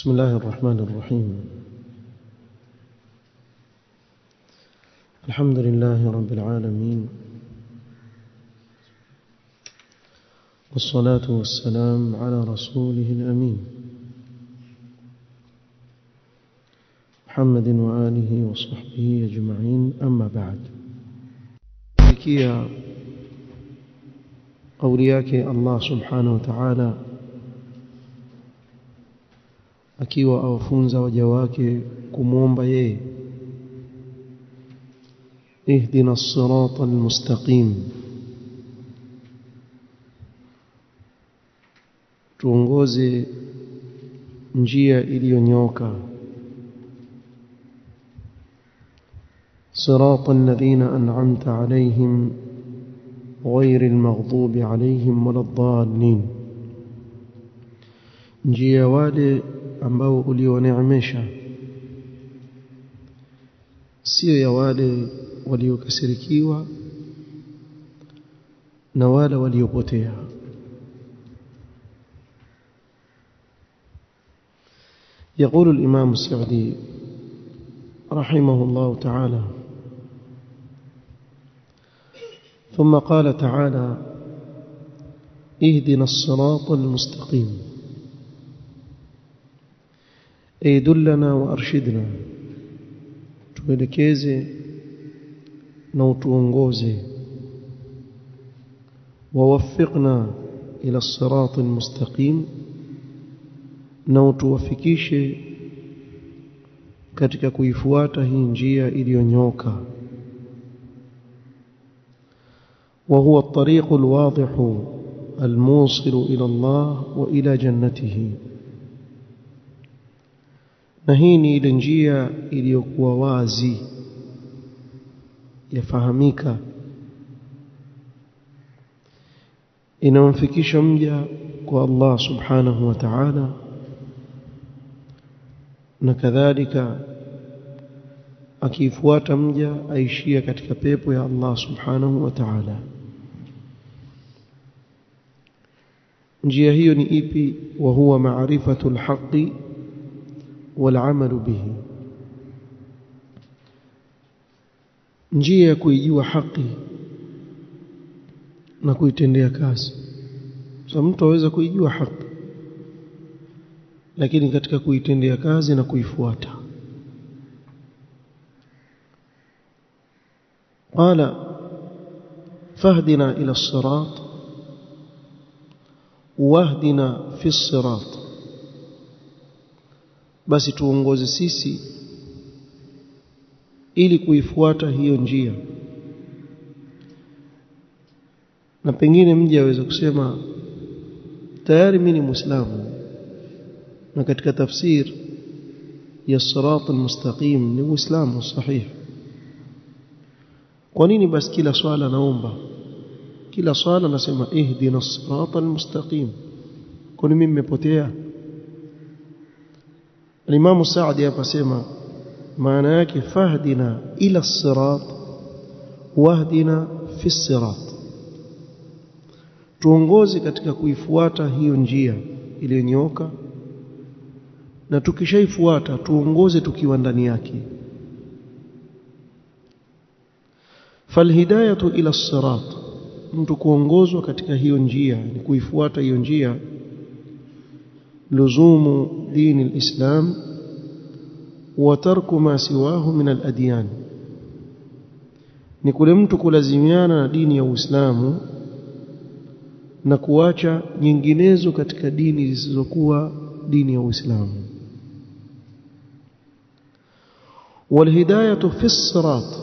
بسم الله الرحمن الرحيم. الحمد لله رب العالمين، والصلاة والسلام على رسوله الأمين محمد وآله وصحبه أجمعين. أما بعد، كيا قولياك الله سبحانه وتعالى akiwa awafunza waja wake kumuomba yeye, ihdina as-sirata al-mustaqim, tuongoze njia iliyonyoka, sirata alladhina an'amta alayhim ghayri al-maghdubi alayhim waladdallin, njia wale ambao ulioneemesha, sio ya wale waliokasirikiwa na wale waliopotea. يقول الإمام السعدي رحمه الله تعالى: ثم قال تعالى: اهدنا الصراط المستقيم، أي دلنا وأرشدنا، tuelekeze na utuongoze, ووفقنا إلى الصراط المستقيم، na utuwafikishe katika kuifuata hii njia iliyonyoka. وهو الطريق الواضح الموصل إلى الله وإلى جنته، na hii ni ile njia iliyokuwa wazi, yafahamika, inamfikisha mja kwa Allah subhanahu wa ta'ala, na kadhalika akifuata mja aishia katika pepo ya Allah subhanahu wa ta'ala. Njia hiyo ni ipi? Wa huwa ma'rifatul haqqi والعمل به، njia ya kuijua haki na kuitendea kazi. Sasa mtu aweza kuijua haki, lakini katika kuitendea kazi na kuifuata. قال: فاهدنا إلى الصراط واهدنا في الصراط، basi tuongoze sisi ili kuifuata hiyo njia. Na pengine mje aweze kusema tayari mimi ni Muislamu, na katika tafsir ya sirat al-mustaqim ni Uislamu sahihi. Kwa nini basi kila swala naomba, kila swala nasema ihdina as-sirat al-mustaqim? Kwa nini mimi nimepotea? Imam Saadi hapa sema maana yake fahdina ila as-sirat wahdina fi as-sirat, tuongoze katika kuifuata hiyo njia iliyonyoka, na tukishaifuata tuongoze tukiwa ndani yake. Falhidayatu ila as-sirat, mtu kuongozwa katika hiyo njia ni kuifuata hiyo njia. لزوم دين الإسلام وترك ما سواه من الأديان، ni kule mtu kulazimiana na dini ya Uislamu na kuacha nyinginezo katika dini zisizokuwa dini ya Uislamu. Walhidayatu fi as-sirat,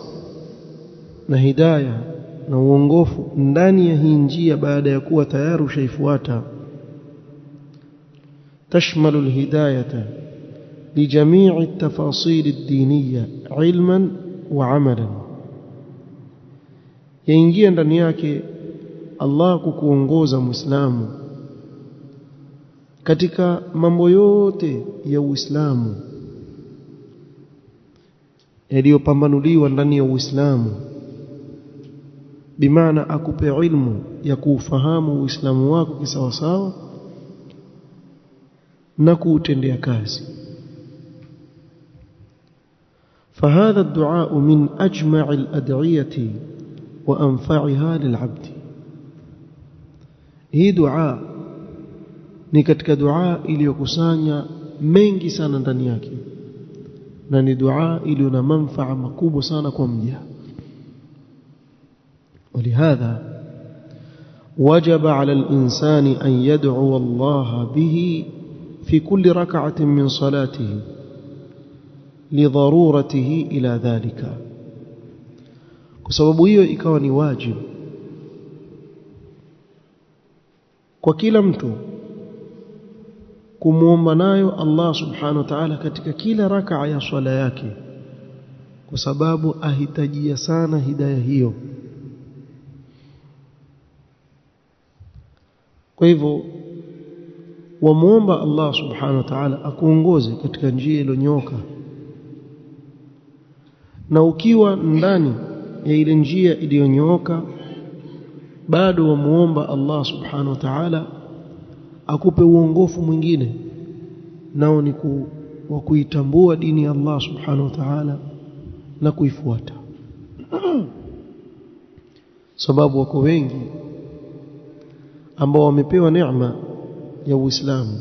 na hidayah na uongofu ndani ya hii njia baada ya kuwa tayari ushaifuata. تشمل الهداية لجميع التفاصيل الدينية علما وعملا، yaingia ndani yake Allah kukuongoza Muislamu katika mambo yote ya Uislamu yaliyopambanuliwa ndani ya Uislamu, bimaana akupe ilmu ya kuufahamu Uislamu wako kisawasawa, na kuutendea kazi. فهذا الدعاء من أجمع الأدعية وأنفعها للعبد. hii dua ni katika dua iliyokusanya mengi sana ndani yake, na ni dua iliyo na manufaa makubwa sana kwa mja. ولهذا وجب على الإنسان أن يدعو الله به في كل ركعة من صلاته لضرورته إلى ذلك. kwa sababu hiyo ikawa ni wajibu kwa kila mtu kumuomba nayo Allah subhanahu wa ta'ala katika kila rak'a ya swala yake, kwa sababu ahitajia sana hidayah hiyo. kwa hivyo wamuomba Allah subhanahu wa ta'ala akuongoze katika njia iliyonyooka, na ukiwa ndani ya ile njia iliyonyooka bado wamuomba Allah subhanahu wa ta'ala akupe uongofu mwingine, nao ni kuitambua dini ya Allah subhanahu wa ta'ala na kuifuata. sababu wako wengi ambao wamepewa neema ya Uislamu,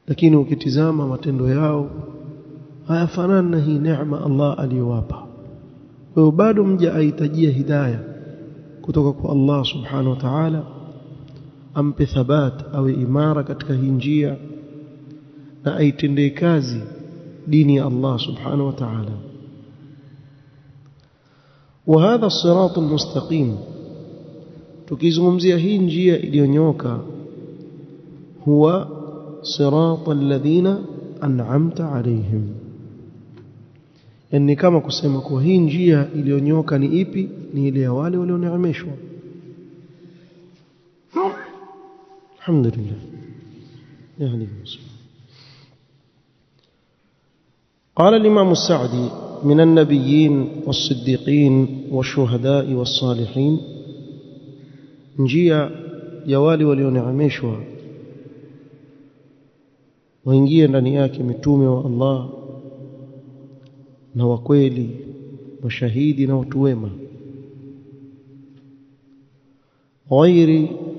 lakini ukitizama matendo yao hayafanani na hii neema Allah aliyowapa. kwa hiyo bado mja ahitajia hidayah kutoka kwa Allah subhanahu wa ta'ala, ampe thabat, awe imara katika hii njia na aitendee kazi dini ya Allah subhanahu wa ta'ala. وهذا الصراط المستقيم, tukizungumzia hii njia iliyonyoka, huwa sirata alladhina an'amta alayhim. yani kama kusema kwa hii njia iliyonyoka ni ipi? ni ile ya wale walioneemeshwa. alhamdulillah. yani قال الإمام السعدي: من النبيين والصديقين والشهداء والصالحين. njia ya wale walioneemeshwa waingie ndani yake mitume wa Allah na wakweli, mashahidi na watu wema.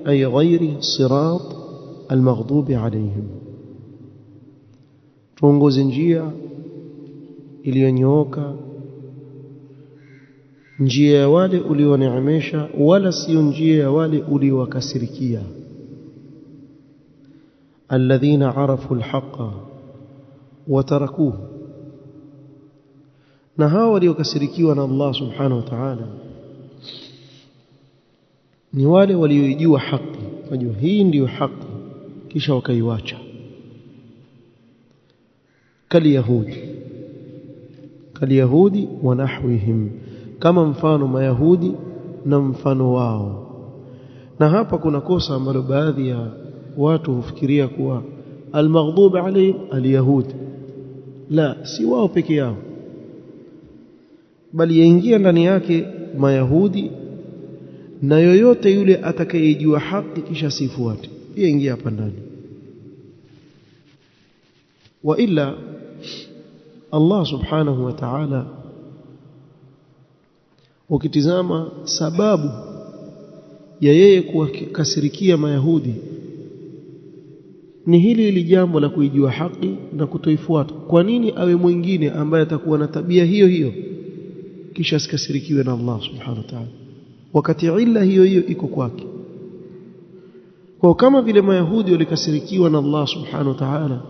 غير صراط المغضوب عليهم, tuongoze njia iliyonyooka, njia ya wale ulioneemesha, wala sio njia ya wale uliowakasirikia. alladhina arafu alhaqa wa tarakuhu, na hao waliokasirikiwa na Allah subhanahu wa ta'ala ni wale waliojua haki, wajua hii ndiyo haki, kisha wakaiacha. kaliyahudi wa nahwihim, kama mfano mayahudi na mfano wao. na hapa kuna kosa ambalo baadhi ya watu hufikiria kuwa almaghdhub alayhim alyahud. la, si wao peke yao, bali yaingia ndani yake mayahudi na yoyote yule atakayejua haki kisha sifuate, yaingia hapa ndani. wa illa Allah subhanahu wa ta'ala, ukitizama sababu ya yeye kuwakasirikia mayahudi ni hili jambo la kuijua haki na kutoifuata. kwa nini awe mwingine ambaye atakuwa na tabia hiyo hiyo kisha asikasirikiwe na Allah subhanahu wa ta'ala, wakati illa hiyo hiyo iko kwake? kwa kama vile mayahudi walikasirikiwa na Allah subhanahu wa ta'ala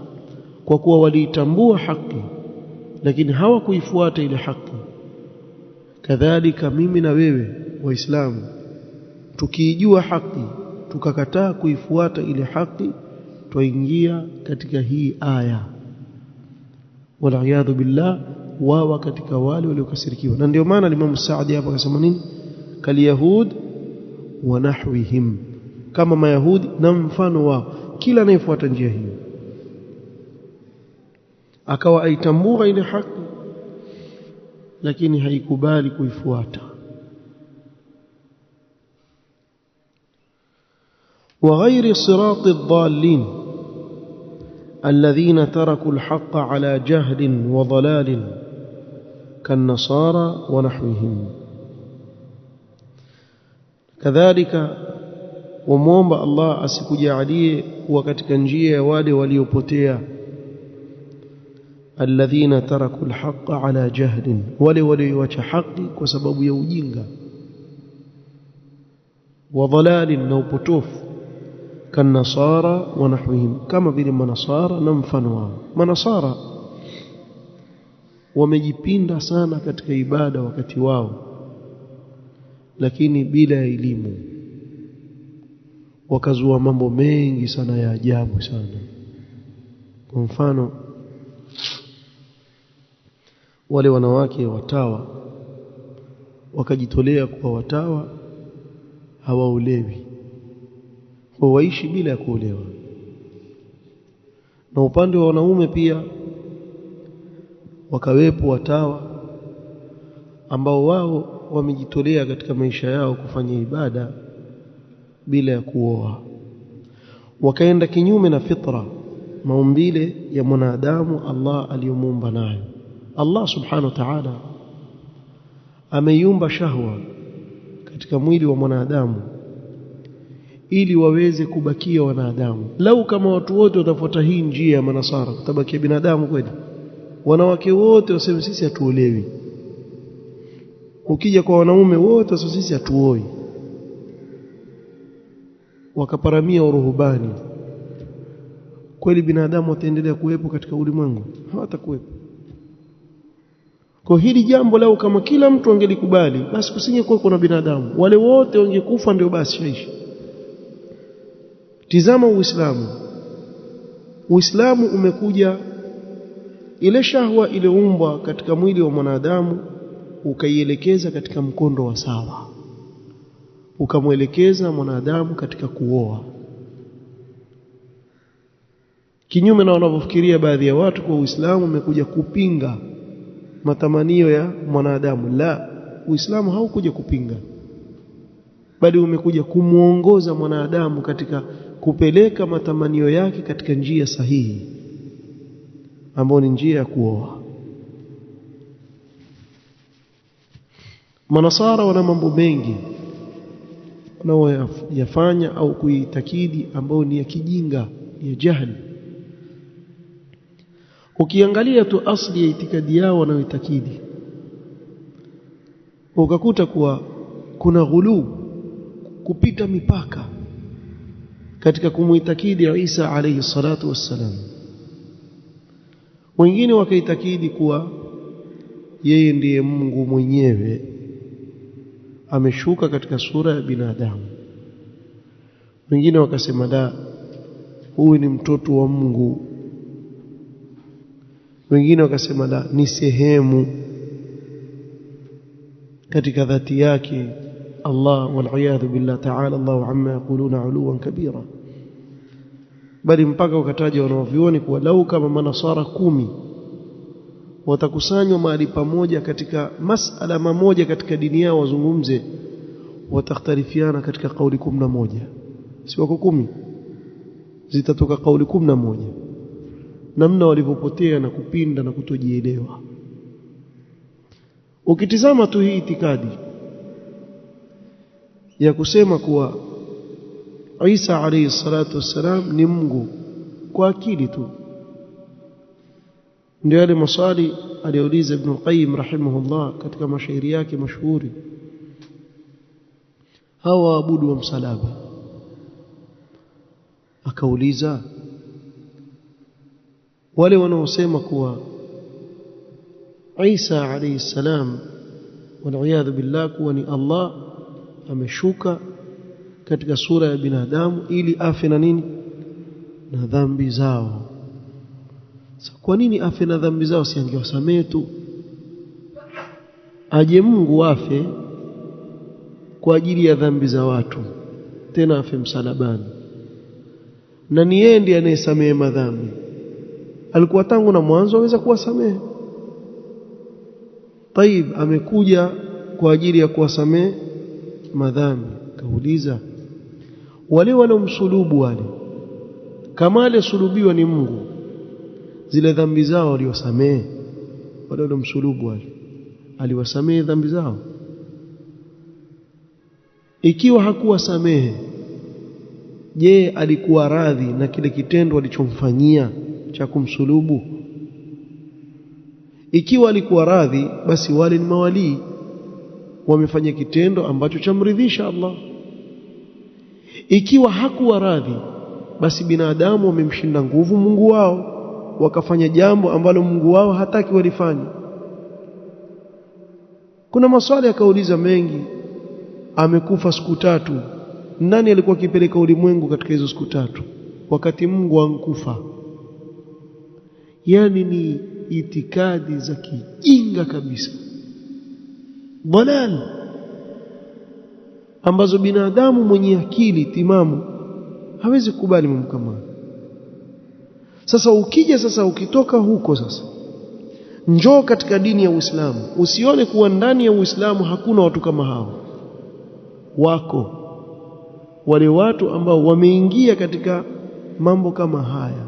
kwa kuwa waliitambua haki lakini hawakuifuata ile haki, kadhalika mimi na wewe waislamu tukiijua haki tukakataa kuifuata ile haki, twaingia katika hii aya, wal billah, wawa katika wale waliokasirikiwa. na ndio maana Imam Saadi hapa akasema nini? kaliyahud wa nahwihim, kama mayahudi na mfano wao. kila anayefuata njia hiyo akawa aitambua ile haki lakini haikubali kuifuata. وغير الصراط الضالين الذين تركوا الحق على جهل وضلال كالنصارى ونحوهم. كذلك وموomba Allah asikujalie kuwa katika njia ya wale waliopotea, alladhina taraku alhaqqa ala jahlin, wale walioacha haki kwa sababu ya ujinga, wa dhalalin, na upotofu, kanasara wa nahwihim, kama vile manasara na mfano wao. Manasara wamejipinda sana katika ibada wakati wao, lakini bila elimu wakazua mambo mengi sana ya ajabu sana. Kwa mfano, wale wanawake watawa wakajitolea kuwa watawa hawaolewi, kwa waishi bila ya kuolewa. Na upande wa wanaume pia wakawepo watawa ambao wao wamejitolea katika maisha yao kufanya ibada bila ya kuoa, wakaenda kinyume na fitra, maumbile ya mwanadamu Allah aliyomuumba nayo. Allah subhanahu wa ta'ala ameiumba shahwa katika mwili wa mwanadamu ili waweze kubakia wanadamu. Lau kama watu wote watafuata hii njia ya manasara, kutabakia binadamu kweli? Wanawake wote waseme sisi hatuolewi, ukija kwa wanaume wote waseme sisi hatuoi, wakaparamia uruhubani, kweli binadamu wataendelea kuwepo katika ulimwengu? Hawatakuwepo. Kwa hili jambo lao kama kila mtu angelikubali, basi kusingekuwa kuna binadamu, wale wote wangekufa, ndio basi shaishi. Tizama Uislamu. Uislamu umekuja, ile shahwa iliyoumbwa katika mwili wa mwanadamu ukaielekeza katika mkondo wa sawa, ukamwelekeza mwanadamu katika kuoa, kinyume na wanavyofikiria baadhi ya watu kwa Uislamu umekuja kupinga matamanio ya mwanadamu. La, Uislamu haukuja kupinga, bali umekuja kumuongoza mwanadamu katika kupeleka matamanio yake katika njia sahihi, ambayo ni njia ya kuoa. Manasara wana mambo mengi wanaoyafanya au kuitakidi ambayo ni ya kijinga, ya jahili. Ukiangalia tu asli ya itikadi yao wanayoitakidi, ukakuta kuwa kuna ghulu, kupita mipaka katika kumuitakidi Isa alayhi salatu wassalam. Wengine wakaitakidi kuwa yeye ndiye Mungu mwenyewe, ameshuka katika sura ya binadamu. Wengine wakasema la, huyu ni mtoto wa Mungu. Wengine wakasema la, ni sehemu katika dhati yake Allah, wal'iyadhu billah ta'ala Allahu amma yaquluna 'uluwan kabira. Bali mpaka wakataja wanaovioni kuwa lau kama manasara 10 watakusanywa mahali pamoja katika masala mamoja katika dini yao wazungumze, watakhtalifiana katika kauli 11. Si wako 10, zitatoka kauli 11, namna walivyopotea na kupinda na kutojielewa. Ukitizama tu hii itikadi ya kusema kuwa Isa alayhi salatu wassalam ni Mungu kwa akili tu, ndio yale maswali aliuliza Ibn Qayyim rahimahullah katika mashairi yake mashuhuri, hawa waabudu wa msalaba. Akauliza, wale wanaosema kuwa Isa alayhi salam wal billah kuwa ni Allah ameshuka katika sura ya binadamu ili afe na nini, na dhambi zao. Kwa nini afe na dhambi zao? Si angewasamehe tu? Aje Mungu afe kwa ajili ya dhambi za watu, tena afe msalabani? Na ni yeye ndiye anayesamehe madhambi. Alikuwa tangu na mwanzo aweza kuwasamehe. Taib, amekuja kwa ajili ya kuwasamehe madhambi. Kauliza, wale walomsulubu wale, kama aliyesulubiwa ni Mungu, zile dhambi zao aliwasamehe wale walomsulubu wale, aliwasamehe dhambi zao? Ikiwa hakuwasamehe, je, alikuwa radhi na kile kitendo alichomfanyia cha kumsulubu? Ikiwa alikuwa radhi, basi wale ni mawalii, wamefanya kitendo ambacho chamridhisha Allah. Ikiwa hakuwa radhi, basi binadamu wamemshinda nguvu Mungu wao, wakafanya jambo ambalo Mungu wao hataki walifanye. Kuna maswali yakauliza mengi. Amekufa siku 3, nani alikuwa akipeleka ulimwengu katika hizo siku 3 wakati Mungu ankufa? Yani ni itikadi za kijinga kabisa, dalal, ambazo binadamu mwenye akili timamu hawezi kukubali mambo kama. Sasa ukitoka huko sasa, njoo katika dini ya Uislamu, usione kuwa ndani ya Uislamu hakuna watu kama hao. Wako wale watu ambao wameingia katika mambo kama haya,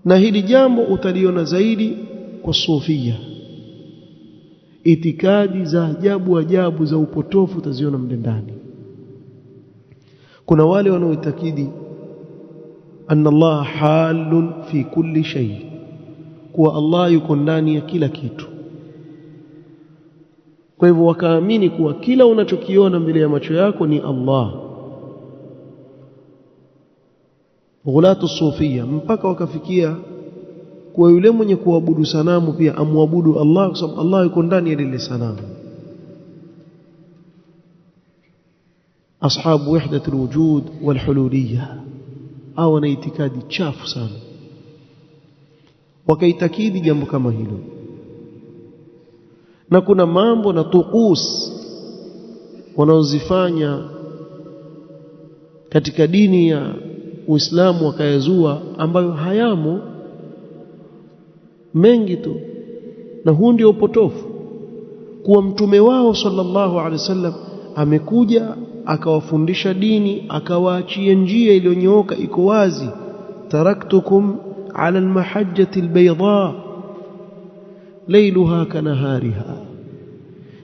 na hili jambo utaliona zaidi kwa sufia. Itikadi za ajabu za upotofu utaziona mle ndani. Kuna wale wanaoitakidi anna Allah halun fi kulli shay, kuwa Allah yuko ndani ya kila kitu. Kwa hivyo wakaamini kuwa kila unachokiona mbele ya macho yako ni Allah. Ghulatu sufia, mpaka wakafikia kuwa yule mwenye kuabudu sanamu pia amwabudu Allah, kwa sababu Allah yuko ndani ya lile sanamu. Ashabu wahdatul wujud wal hululiyya, au wana itikadi chafu sana, wakaitakidi jambo kama hilo. Na kuna mambo na tuqus wanaozifanya katika dini ya Uislamu wakayazua, ambayo hayamo mengi tu. Na huu ndio upotofu, kuwa mtume wao sallallahu alaihi wasallam amekuja akawafundisha dini, akawaachia njia iliyonyooka, iko wazi. Taraktukum ala almahajjati albayda laylaha kanahariha,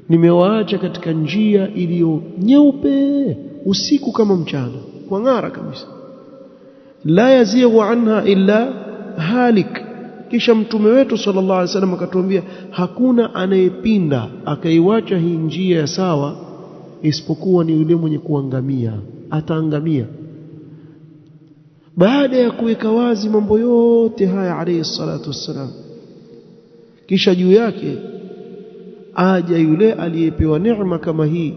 nimewaacha katika njia iliyo nyeupe usiku kama mchana, kwa ng'ara kabisa. La yazighu anha illa halik. Kisha mtume wetu sallallahu alaihi wasallam akatuambia hakuna anayepinda akaiwacha hii njia ya sawa isipokuwa ni yule mwenye kuangamia, ataangamia. Baada ya kuweka wazi mambo yote haya alayhi salatu wassalam, kisha juu yake aja yule aliyepewa neema kama hii,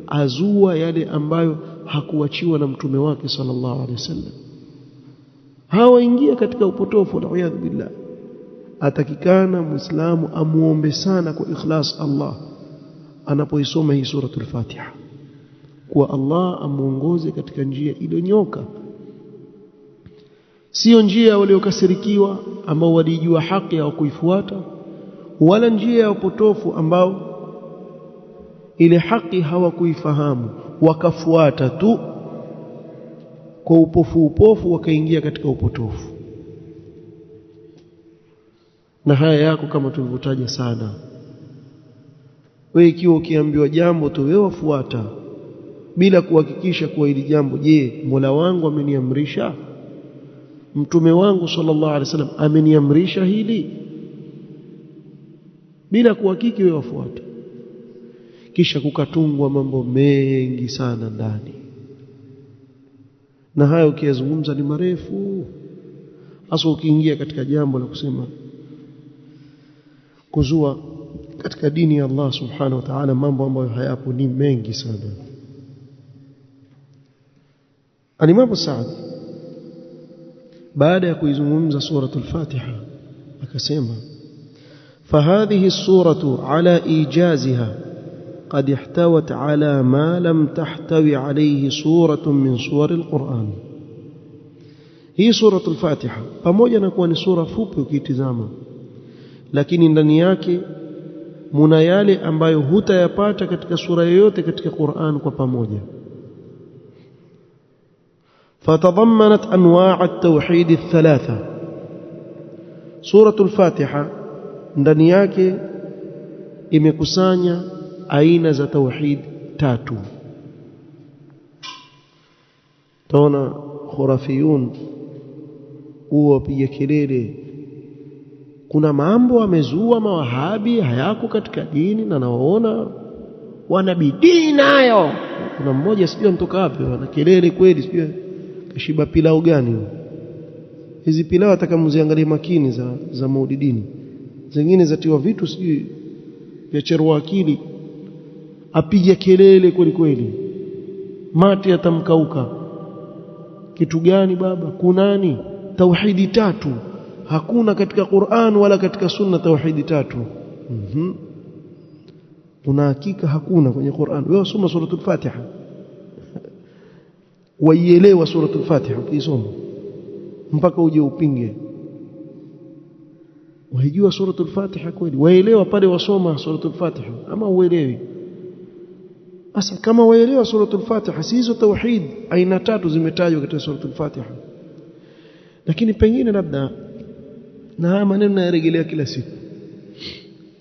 azua yale ambayo hakuachiwa na mtume wake sallallahu alaihi wasallam. Hawaingia katika upotofu, na iyadhu billah. Atakikana muislamu amuombe sana kwa ikhlas Allah anapoisoma hii suratul Fatiha, kwa Allah amuongoze katika njia iliyonyoka, sio njia waliokasirikiwa ambao walijua haki au kuifuata, wala njia ya upotofu ambao ile haki hawakuifahamu wakafuata tu kwa upofu wakaingia katika upotofu. Na haya yako kama tulivyotaja sana. Wewe ikiwa ukiambiwa jambo tu wewe wafuata bila kuhakikisha kuwa hili jambo, je, Mola wangu ameniamrisha, mtume wangu sallallahu alaihi wasallam ameniamrisha hili, bila kuhakiki wewe wafuata. Kisha kukatungwa mambo mengi sana ndani, na hayo ukiyazungumza ni marefu, hasa ukiingia katika jambo la kusema kuzua katika dini ya Allah subhanahu wa ta'ala, mambo ambayo hayapo ni mengi sana. Al-Imam Sa'd baada ya kuizungumza suratul Fatiha akasema, فهذه السورة على إيجازها قد احتوت على ما لم تحتوي عليه سورة من سور القرآن. هي سورة الفاتحة pamoja na kuwa ni sura fupi ukitizama, lakini ndani yake muna yale ambayo hutayapata katika sura yoyote katika Qur'an kwa pamoja. فتضمنت أنواع التوحيد الثلاثة. سورة الفاتحة ndani yake imekusanya aina za tauhid tatu. Taona khurafiyun wapiga kelele, kuna mambo amezua mawahabi hayako katika dini na nawaona wanabidii nayo. Kuna mmoja sijui mtoka wapi ana kelele kweli, sijui kashiba pilau gani. Hizi pilau atakamziangalia makini za maulidini, zingine zatiwa vitu sijui vya cherwa akili, apiga kelele kweli kweli, mate atamkauka. Kitu gani baba? Kunani tauhidi tatu? Hakuna katika Qur'an wala katika sunna tauhidi tatu. Una hakika hakuna kwenye Qur'an? Wewe soma suratul Fatiha, waielewa suratul Fatiha, ukisoma mpaka uje upinge. Waijua suratul Fatiha kweli? Waelewa pale wasoma suratul Fatiha ama uelewi? Asa kama waelewa suratul Fatiha, si hizo tauhid aina tatu zimetajwa katika suratul Fatiha. Lakini pengine labda na haya maneno nayarejelea kila siku,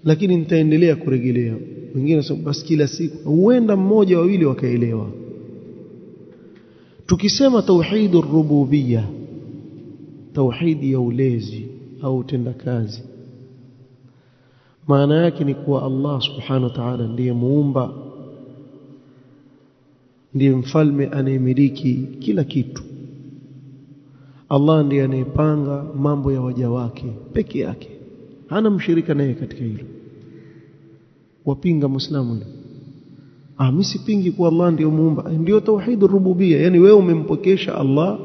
lakini nitaendelea kurejelea. Wengine wanasema basi kila siku, huenda mmoja wawili wakaelewa. Tukisema tauhidur rububiyya, tauhidi ya ulezi au utendakazi, maana yake ni kuwa Allah subhanahu wa ta'ala ndiye muumba, ndiye mfalme anayemiliki kila kitu. Allah ndiye anayepanga mambo ya waja wake peke yake, hana mshirika naye katika hilo. Wapinga Muislamu, mimi sipingi kwa Allah ndiye muumba, ndio tauhidur rububiyya. Yani wewe umempokesha Allah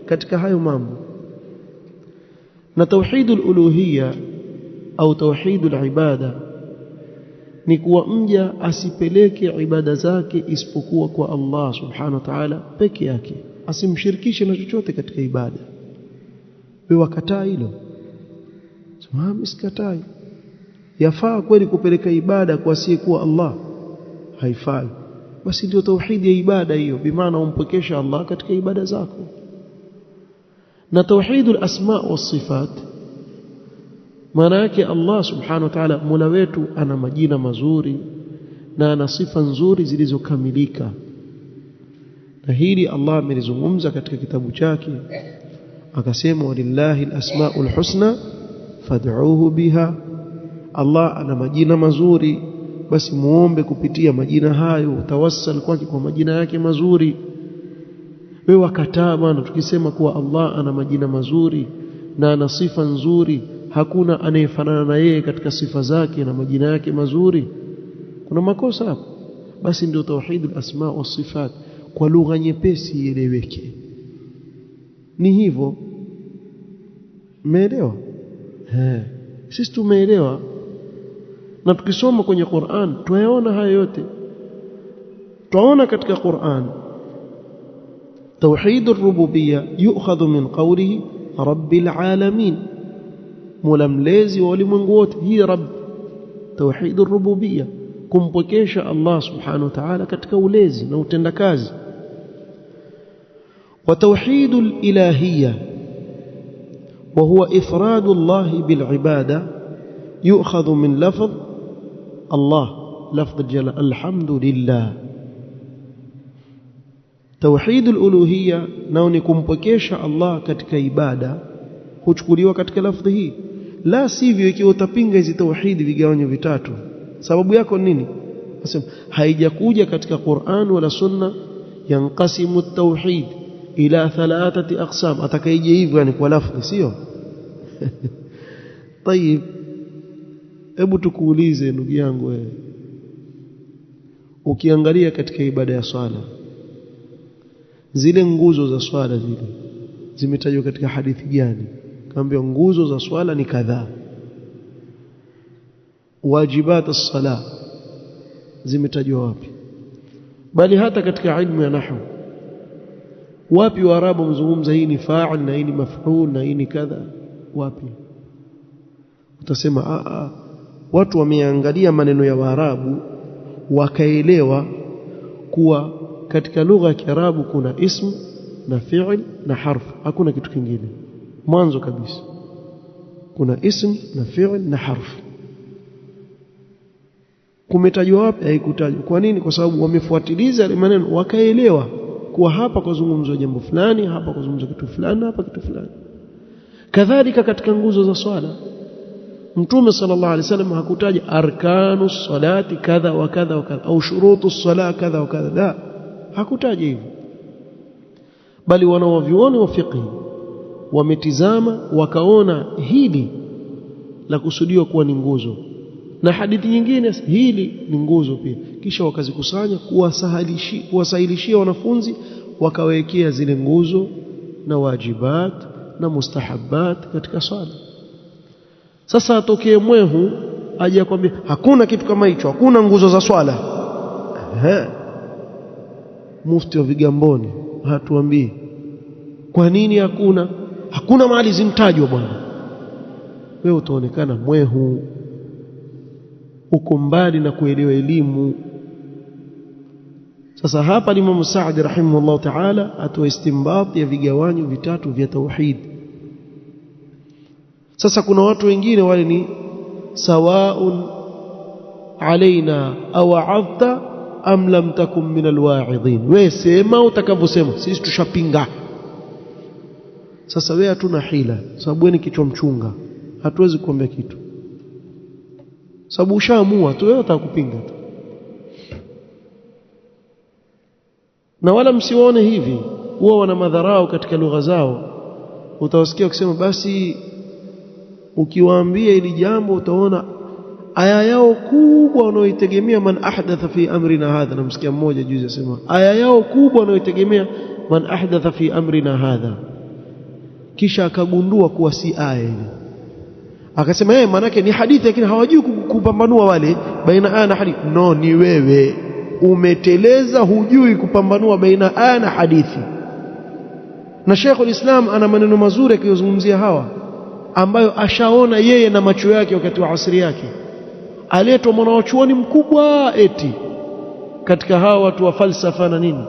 katika hayo mambo. Na tauhidul uluhiyya au tauhidul ibada ni kuwa mja asipeleke ibada zake isipokuwa kwa Allah subhanahu wa ta'ala peke yake, asimshirikishe na chochote katika ibada. Wewe wakataa hilo? Sema mimi sikatai. Yafaa kweli kupeleka ibada kwa asiyekuwa Allah? Haifai. Basi ndio tauhidi ya ibada hiyo, bimaana umpokesha Allah katika ibada zako. Na tauhidul asma wa sifat, maana yake Allah subhanahu wa ta'ala Mola wetu ana majina mazuri na ana sifa nzuri zilizokamilika. Na hili Allah amelizungumza katika kitabu chake, akasema walillahi alasmaul husna fad'uuhu biha. Allah ana majina mazuri, basi muombe kupitia majina hayo, utawassal kwake kwa majina yake mazuri. Wewe wakataa bwana, tukisema kuwa Allah ana majina mazuri na ana sifa nzuri, hakuna anayefanana na yeye katika sifa zake na majina yake mazuri, kuna makosa hapo. Basi ndio tauhidul asma wa sifat, kwa lugha nyepesi ieleweke. Ni hivyo. Umeelewa? Sisi tumeelewa. Na tukisoma kwenye Qur'an tuyaona haya yote. Tunaona katika Qur'an tauhidur rububiyya yu'khadhu min qawlihi rabbil alamin, mola mlezi wa ulimwengu wote. Hii rabb, tauhidur rububiyya, kumpokesha Allah subhanahu wa ta'ala katika ulezi na utendakazi. Wa tauhidul ilahiyya wa huwa ifradu Allah bil ibada yu'khadhu min lafdh Allah, lafdh jalala alhamdulillah. Tauhidul uluhiyya nao ni kumpokesha Allah katika ibada, huchukuliwa katika lafdhi hii. La sivyo, ikiwa utapinga hizi tauhidi vigawanyo vitatu, sababu yako nini? Nasema haijakuja katika Qur'an wala sunna yanqasimu at-tauhid ila thalathati aqsam. Atakaije hivyo yani kwa lafdhi, sio? Tayib, hebu tukuulize ndugu yangu wewe, ukiangalia katika ibada ya swala, zile nguzo za swala zile zimetajwa katika hadithi gani? Kaambia nguzo za swala ni kadhaa. Wajibat as-salah zimetajwa wapi? Bali hata katika ilmu ya nahwu, wapi Waarabu mzungumza hii ni fa'il na hii ni maf'ul na hii ni kadha? Wapi? Utasema watu wameangalia maneno ya Waarabu wakaelewa kuwa katika lugha ya Kiarabu kuna ism na fi'l na harf, hakuna kitu kingine. Mwanzo kabisa kuna ism na fi'l na harf. Kumetajwa wapi? Haikutajwa. Kwa nini? Kwa sababu wamefuatiliza yale maneno wakaelewa kuwa hapa kuzungumzwa jambo fulani, hapa kuzungumzwa kitu fulani, hapa kitu fulani. Kadhalika katika nguzo za swala, Mtume sallallahu alaihi wasallam hakutaja arkanu salati kadha wa kadha wa kadha au shurutu sala kadha wa kadha, la, hakutaja hivyo. Bali wanawavyuoni wa fiqh wametizama wakaona hili la kusudiwa kuwa ni nguzo na hadithi nyingine hili ni nguzo pia, kisha wakazikusanya kuwasahilishia wanafunzi, wakawekea zile nguzo na wajibat na mustahabbat katika swala. Sasa atokee mwehu aje akwambia hakuna kitu kama hicho, hakuna nguzo za swala. Mufti wa Vigamboni hatuambii kwa nini hakuna mahali zintajwa bwana. Wewe utaonekana mwehu, uko mbali na kuelewa elimu. Sasa hapa Imam Saadi rahimahullah ta'ala atoa istinbat ya vigawanyo vitatu vya tauhid. Sasa kuna watu wengine wale ni sawaun alaina aw a'adta am lam takum min alwa'idhin, wewe sema utakavyosema, sisi tushapinga. Sasa wewe hatuna hila, sababu ni kichwa mchunga, hatuwezi kuambia kitu, sababu ushaamua tu, wewe utakupinga tu. Na wala msione hivi, huwa wana madharau katika lugha zao. Utawasikia ukisema basi, ukiwaambia ili jambo utaona aya yao kubwa wanaoitegemea man ahdatha fi amrina hadha. Namsikia mmoja juzi asema aya yao kubwa wanaoitegemea man ahdatha fi amrina hadha, kisha akagundua kuwa si aya ile, akasema maana yake ni hadithi, lakini hawajui kupambanua wale baina aya na hadithi. No, ni wewe umeteleza, hujui kupambanua baina aya na hadithi. Na Sheikhul Islam ana maneno mazuri akiyozungumzia hawa, ambayo ashaona yeye na macho yake wakati wa asri yake. Aletwa mwanachuoni mkubwa eti katika hawa watu wa falsafa na nini,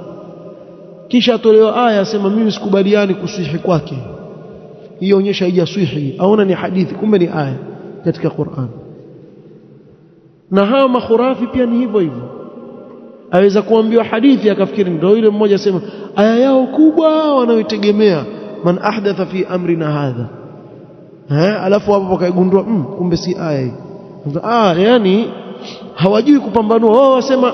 kisha atolewa aya asema mimi sikubaliani kusihi kwake, hiyo onyesha haijaswihi, aona ni hadithi, kumbe ni aya katika Qur'an. Na hawa makhurafi pia ni hivyo hivyo, aweza kuambiwa hadithi akafikiri ndio yule mmoja asema aya yao kubwa wanaoitegemea man ahdatha fi amrina hadha, alafu hapo wakaigundua kumbe si aya hii. Yani hawajui kupambanua. Wao wasema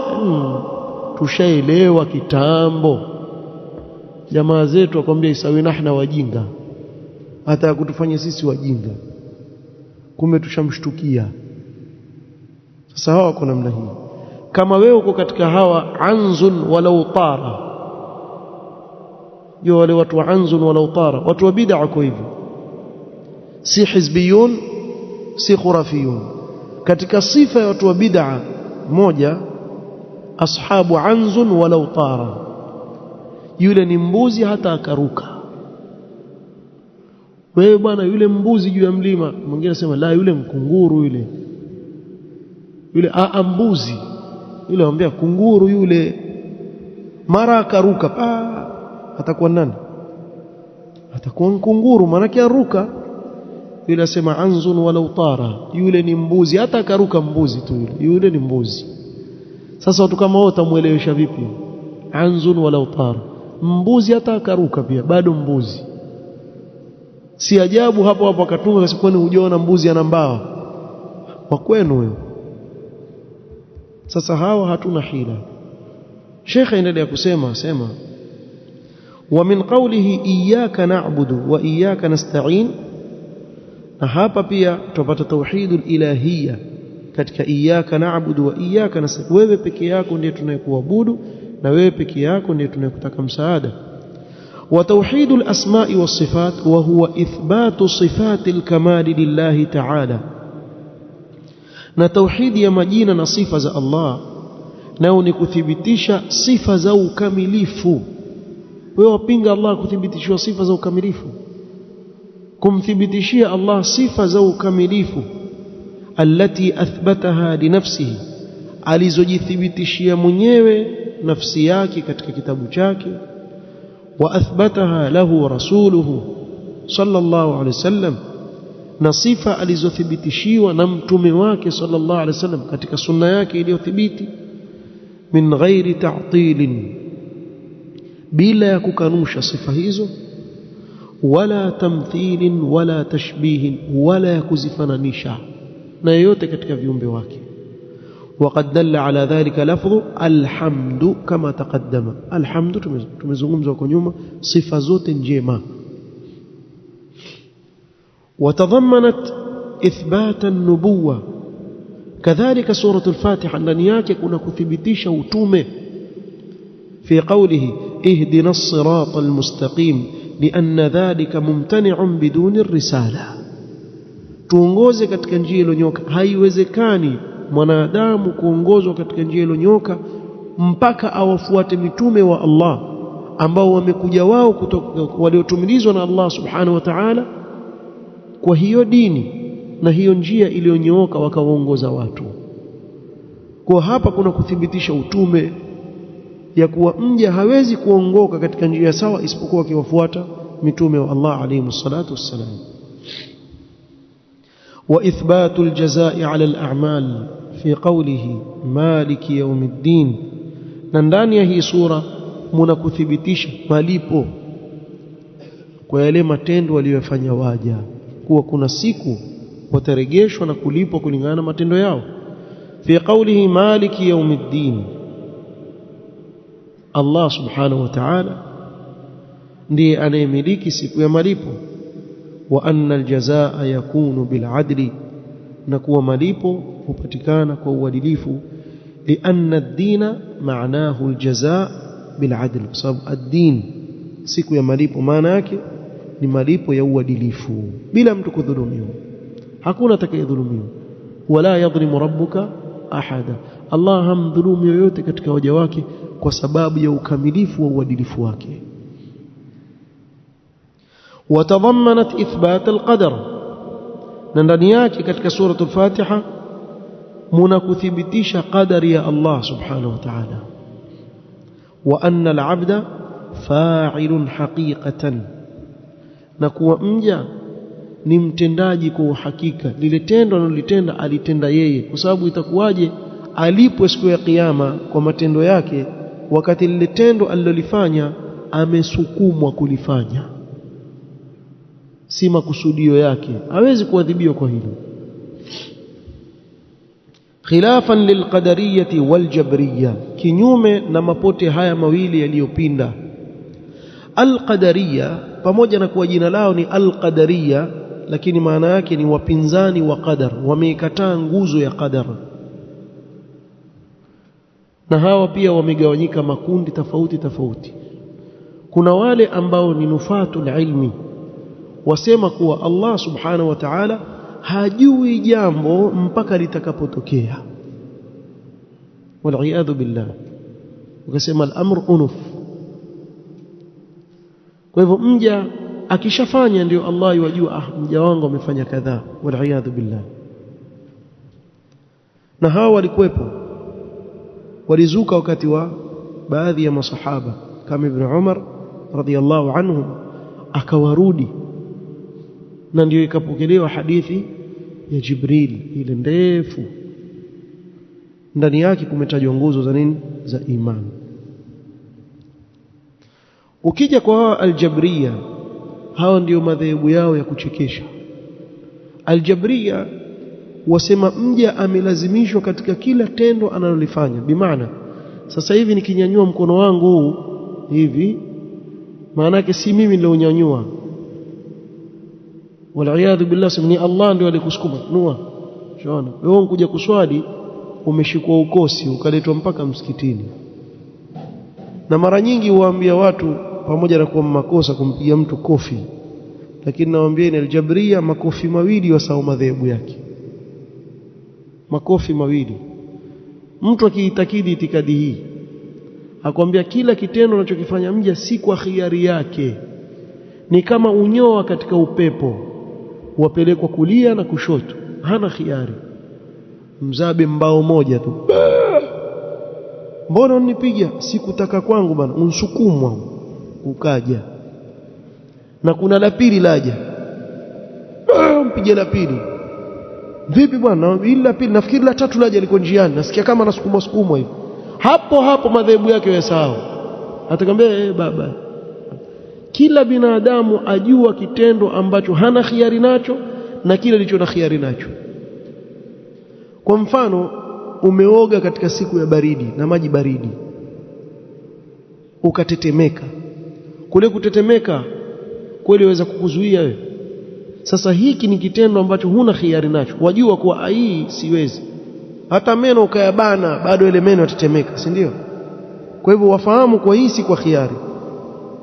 tushaelewa kitambo. Jamaa zetu wakwambia isawi nahna wajinga, hata kutufanya sisi wajinga, kumbe tushamshtukia. Sasa hawa wako namna hii. Kama wewe uko katika hawa anzun walau tara, yo wale watu wa anzun walau tara, watu wa bid'a kwa hivyo, si hizbiyun si khurafiyun. Katika sifa ya watu wa bid'a moja, ashabu anzun walau tara, yule ni mbuzi hata akaruka. Wewe bwana, yule mbuzi juu ya mlima, mwingine anasema la, yule mkunguru yule mbuzi yule, anambia kunguru yule, mara akaruka, atakuwa nani? Atakuwa mkunguru, maana yake aruka. Yule asema anzun walau tara, yule ni mbuzi hata akaruka, mbuzi tu yule ni mbuzi. Sasa watu kama wao utamuelewesha vipi? Anzun walau tara, mbuzi hata akaruka pia bado mbuzi. Si ajabu hapo akatunga kasi, kwani hujaona mbuzi ana mbawa wa kwenu wewe? Sasa hawa hatuna hila. Sheikh aendelea kusema wa min qawlihi iyyaka na'budu wa iyyaka nasta'in, na hapa pia tupata tauhidul ilahiyya katika iyyaka na'budu wa iyyaka nasta'in. Wewe peke yako ndiye tunayekuabudu na wewe peke yako ndiye tunayekutaka msaada. Wa tauhidul asma'i was sifat wa huwa ithbatu sifatil kamali lillahi ta'ala, na tauhidi ya majina na sifa za Allah nao ni kuthibitisha sifa za ukamilifu. Wewe wapinga Allah kuthibitishwa sifa za ukamilifu? Kumthibitishia Allah sifa za ukamilifu allati athbataha li nafsihi, alizojithibitishia mwenyewe nafsi yake katika kitabu chake, وأثبتها له رسوله صلى الله عليه وسلم نصفة alizothibitishia na mtume wake صلى الله عليه وسلم katika sunna yake iliyothibiti min ghairi ta'til bila ya kukanusha sifa hizo wala tamthil wala tashbih wala ya kuzifananisha na yote katika viumbe wake. وقد دل على ذلك لفظ الحمد كما تقدم. الحمد tumezungumza huko nyuma sifa zote njema. وتضمنت إثبات النبوة كذلك سورة الفاتحة ndani yake kuna kuthibitisha utume في قوله اهدنا الصراط المستقيم لأن ذلك ممتنع بدون الرسالة. tuongoze katika njia iliyonyoka. Haiwezekani mwanadamu kuongozwa katika njia iliyonyoka mpaka awafuate mitume wa Allah ambao wamekuja wao kutoka waliotumilizwa na Allah subhanahu wa ta'ala kwa hiyo dini na hiyo njia iliyonyooka wakawaongoza watu. Kwa hapa kuna kuthibitisha utume ya kuwa mja hawezi kuongoka katika njia sawa isipokuwa akiwafuata mitume wa Allah alayhi salatu wassalam. وإثبات الجزاء على الأعمال في قوله مالك يوم الدين. ndani ya hii sura mnakuthibitisha malipo kwa yale matendo waliyofanya waja, kuwa kuna siku watarejeshwa na kulipwa kulingana na matendo yao. في قوله مالك يوم الدين Allah subhanahu wa ta'ala ndiye anayemiliki siku ya malipo. Wa anna aljazaa yakunu bil'adli, na kuwa malipo hupatikana kwa uadilifu. Lianna ad-dina ma'nahu aljazaa bil'adl, sababu ad-din siku ya malipo maana yake ni malipo ya uadilifu bila mtu kudhulumiwa. Hakuna atakayedhulumiwa. Wala yadhlimu rabbuka ahada, Allah hamdhulumu yoyote katika waja wake kwa sababu ya ukamilifu wa uadilifu wake. وتضمنت إثبات القدر. ndani yake katika sura al-Fatiha mnakuthibitisha qadari ya Allah subhanahu wa ta'ala. wa anna al-'abda fa'ilun haqiqatan, na kuwa mja ni mtendaji kwa uhakika. Lile tendo analolitenda alitenda yeye, kwa sababu itakuwaje alipwe siku ya kiyama kwa matendo yake wakati lile tendo alilolifanya amesukumwa kulifanya, si makusudio yake, hawezi kuadhibiwa kwa hilo. Khilafan lilqadariyati waljabriyya, kinyume na mapote haya mawili yaliyopinda. Alqadariyya pamoja na kuwa jina lao ni alqadariyya, lakini maana yake ni wapinzani wa qadar, wameikataa nguzo ya qadar. Na hawa pia wamegawanyika makundi tofauti tofauti. Kuna wale ambao ni nufatul ilmi, wasema kuwa Allah subhanahu wa ta'ala hajui jambo mpaka litakapotokea, wal'iyadhu billah, wakasema al-amr unuf. Kwa hivyo mja akishafanya ndio Allah yajua, mja wangu amefanya kadhaa, wal'iyadhu billah. na hawa walikuwepo, walizuka wakati wa baadhi ya masahaba kama Ibn Umar radhiyallahu anhu, akawarudi, na ndio ikapokelewa hadithi ya Jibril ile ndefu, ndani yake kumetajwa nguzo za nini, za imani. Ukija kwa aljabriya, hao ndio madhehebu yao ya kuchekesha. Aljabriya wasema mja amelazimishwa katika kila tendo analolifanya. Bimaana sasa hivi nikinyanyua mkono wangu huu hivi, maana yake si mimi nilionyanyua, wal'iyadhu billah, ni Allah ndio alikusukuma nua. Unaona wewe unkuja kuswali umeshikwa ukosi ukaletwa mpaka msikitini. Na mara nyingi huambia watu, pamoja na kuwa makosa kumpiga mtu kofi, lakini nawaambia ni aljabriya makofi mawili wasao madhehebu yake, makofi mawili. Mtu akiitakidi itikadi hii akwambia kila kitendo anachokifanya mja si kwa khiari yake, ni kama unyoa katika upepo, wapelekwa kulia na kushoto, hana khiari. Mzabe mbao moja tu, mbona unipiga, sikutaka kwangu bana, unsukumwa. ukaja, na kuna la pili laja, mpige la pili. Vipi bwana, hili la pili, nafikiri la tatu laja liko njiani, nasikia kama nasukumwa hivi. Hapo madhehebu yake yasahau, atakwambia baba. Kila binadamu ajua kitendo ambacho hana khiari nacho na kile alicho na khiari nacho. Kwa mfano, umeoga katika siku ya baridi na maji baridi, ukatetemeka. Kule kutetemeka kweli waweza kukuzuia wewe? Sasa hiki ni kitendo ambacho huna khiari nacho, wajua kuwa hii siwezi. Hata meno ukayabana bado ile meno yatetemeka, si ndio? Kwa hivyo wafahamu kwa hii si kwa khiari.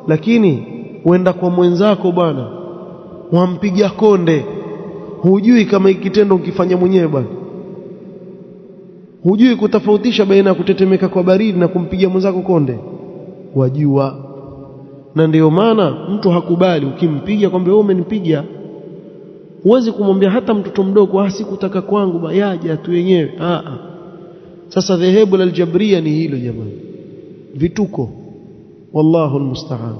Lakini uenda kwa mwenzako bwana, wampiga konde, hujui kama hiki kitendo ukifanya mwenyewe bwana, hujui kutofautisha baina ya kutetemeka kwa baridi na kumpiga mwenzako konde, wajua. Na ndio maana mtu hakubali ukimpiga kwamba wewe umenipiga. Huwezi kumwambia hata mtoto mdogo, sikutaka kwangu yaja tu wenyewe. Sasa dhehebu la Al-Jabria ni hilo jamani, vituko, wallahu almusta'an.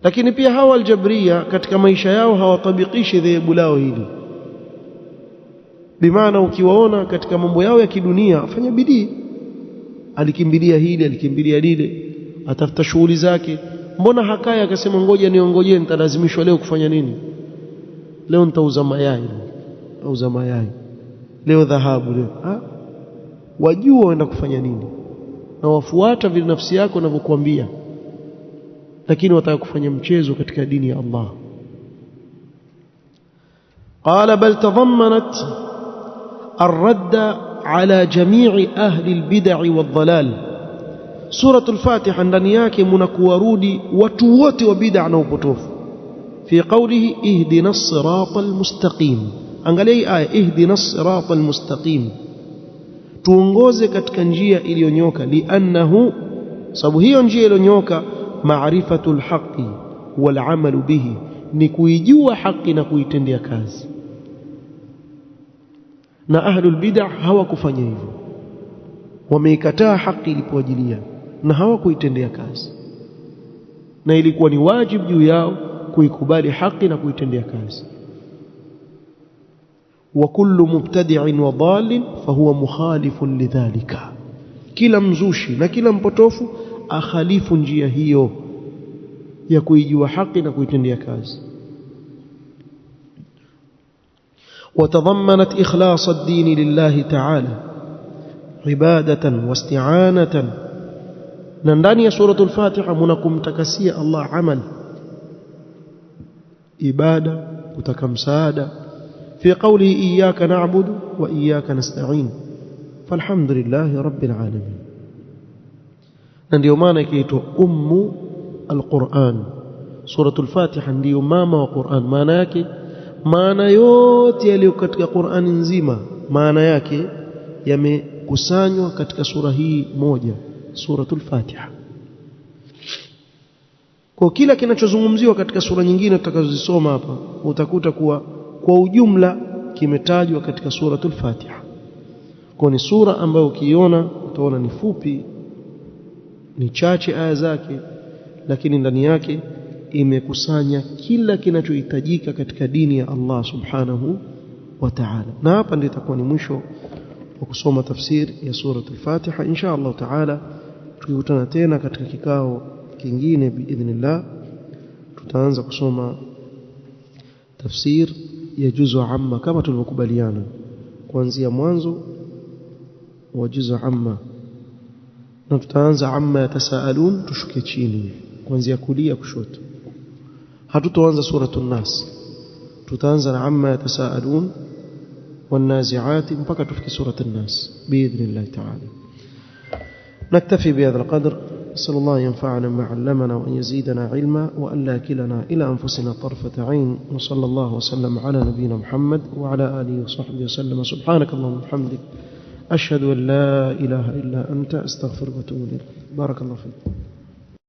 Lakini pia hawa Al-Jabria katika maisha yao hawatabikishi dhehebu lao hili. Bimaana ukiwaona katika mambo yao ya kidunia, afanya bidii, alikimbilia hili, alikimbilia lile, atafuta shughuli zake. Mbona hakaya akasema ngoja niongojee, nitalazimishwa leo kufanya nini? Leo nitauza mayai, auza mayai leo, dhahabu leo. Wajua waenda kufanya nini, na wafuata vile nafsi yako inavyokuambia, lakini wataka kufanya mchezo katika dini ya Allah. Qala bal tadammanat الرد على جميع أهل البدع والضلال. سورة الفاتحة ndani yake mnakuwarudi watu wote wa bid'a na upotofu. في قوله اهدنا الصراط المستقيم. angalia aya اهدنا الصراط المستقيم, tuongoze katika njia iliyonyoka. li'annahu, sababu hiyo njia iliyonyoka, ma'rifatul haqqi wal 'amalu bihi, ni kuijua haki na kuitendea kazi. Na ahlul bid'ah hawakufanya hivyo, wameikataa haki ilipowajilia na hawakuitendea kazi, na ilikuwa ni wajibu juu yao kuikubali haki na kuitendea kazi. wa kullu mubtadi'in wa dhalin fahuwa mukhalifun lidhalika, kila mzushi na kila mpotofu akhalifu njia hiyo ya kuijua haki na kuitendea kazi. وتضمنت إخلاص الدين لله تعالى عبادة واستعانة. ننداني سورة الفاتحة منكم تكسي الله عمل عبادة وتكم سادة في قوله إياك نعبد وإياك نستعين، فالحمد لله رب العالمين. ndio maana ikiitwa القرآن. سورة الفاتحة ndio mama wa Qur'an. maana yake, maana yote yaliyo katika Qur'an nzima, maana yake yamekusanywa katika sura hii moja, suratul Fatiha. Kwa kila kinachozungumziwa katika sura nyingine tutakazozisoma hapa, utakuta kuwa kwa ujumla kimetajwa katika suratul Fatiha. Kwa ni sura ambayo ukiona utaona ni fupi, ni chache aya zake, lakini ndani yake imekusanya kila kinachohitajika katika dini ya Allah subhanahu wa ta'ala. Na hapa ndio itakuwa ni mwisho wa kusoma tafsiri ya suratul Fatiha. Insha Allah ta'ala tukikutana tena katika kikao kingine biidhnillah, tutaanza kusoma tafsir ya juzu amma kama tulivyokubaliana, kuanzia mwanzo wa juzu amma, na tutaanza amma yatasaalun, tushuke chini kuanzia kulia kushoto. hatutoanza suratul Nas, tutaanza na amma yatasaalun wan nazi'at mpaka tufike suratul Nas biidhnillah ta'ala. نكتفي بهذا القدر. نسأل الله ينفعنا ما علمنا وأن يزيدنا علما وأن لا كلنا إلى أنفسنا طرفة عين. وصلى الله وسلم على نبينا محمد وعلى آله وصحبه وسلم. سبحانك اللهم وبحمدك، أشهد أن لا إله إلا أنت، أستغفرك وأتوب إليك. بارك الله فيك.